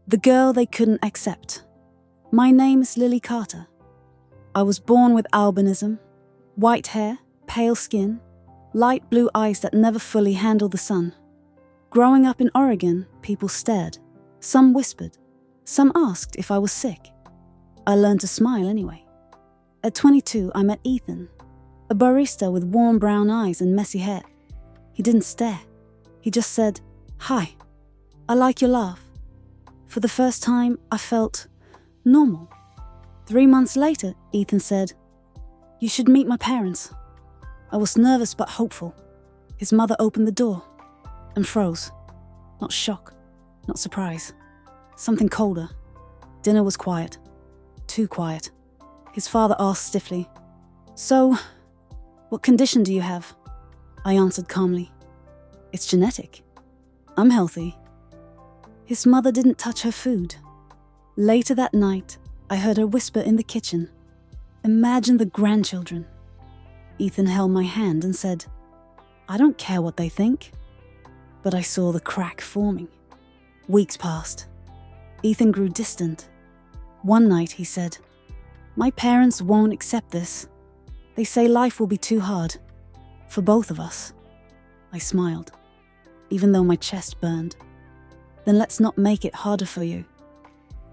The girl they couldn't accept. My name is Lily Carter. I was born with albinism, white hair, pale skin, light blue eyes that never fully handle the sun. Growing up in Oregon, people stared. Some whispered. Some asked if I was sick. I learned to smile anyway. At 22, I met Ethan, a barista with warm brown eyes and messy hair. He didn't stare. He just said, "Hi, I like your laugh." For the first time, I felt normal. 3 months later, Ethan said, "You should meet my parents." I was nervous but hopeful. His mother opened the door and froze. Not shock, not surprise. Something colder. Dinner was quiet. Too quiet. His father asked stiffly, "So, what condition do you have?" I answered calmly, "It's genetic. I'm healthy." His mother didn't touch her food. Later that night, I heard her whisper in the kitchen, "Imagine the grandchildren." Ethan held my hand and said, "I don't care what they think." But I saw the crack forming. Weeks passed. Ethan grew distant. One night he said, "My parents won't accept this. They say life will be too hard. For both of us." I smiled, even though my chest burned. "Then let's not make it harder for you."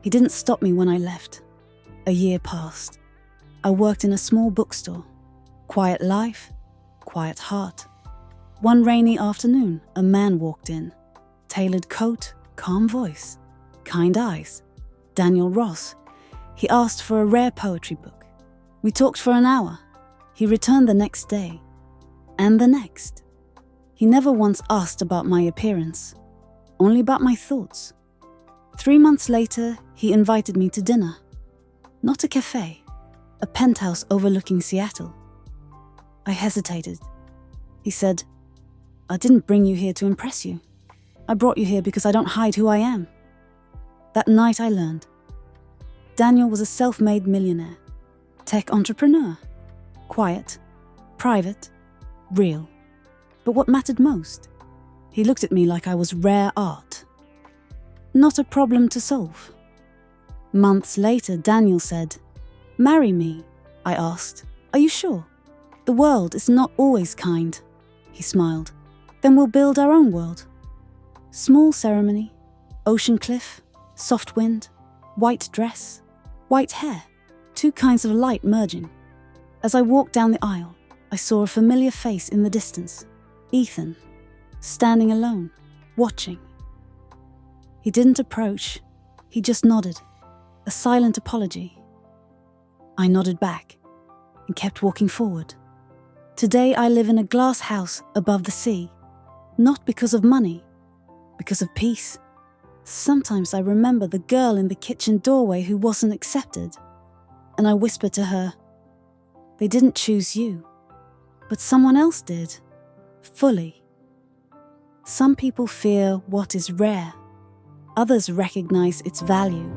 He didn't stop me when I left. A year passed. I worked in a small bookstore. Quiet life, quiet heart. One rainy afternoon, a man walked in. Tailored coat, calm voice, kind eyes. Daniel Ross. He asked for a rare poetry book. We talked for an hour. He returned the next day. And the next. He never once asked about my appearance, only about my thoughts. 3 months later, he invited me to dinner. Not a cafe, a penthouse overlooking Seattle. I hesitated. He said, "I didn't bring you here to impress you. I brought you here because I don't hide who I am." That night I learned. Daniel was a self-made millionaire, tech entrepreneur, quiet, private, real. But what mattered most? He looked at me like I was rare art. Not a problem to solve. Months later, Daniel said, "Marry me," I asked. "Are you sure? The world is not always kind." He smiled. "Then we'll build our own world." Small ceremony, ocean cliff, soft wind, white dress, white hair, 2 kinds of light merging. As I walked down the aisle, I saw a familiar face in the distance. Ethan, standing alone, watching. He didn't approach, he just nodded, a silent apology. I nodded back and kept walking forward. Today I live in a glass house above the sea, not because of money, because of peace. Sometimes I remember the girl in the kitchen doorway who wasn't accepted, and I whisper to her, "They didn't choose you, but someone else did, fully." Some people fear what is rare, others recognize its value.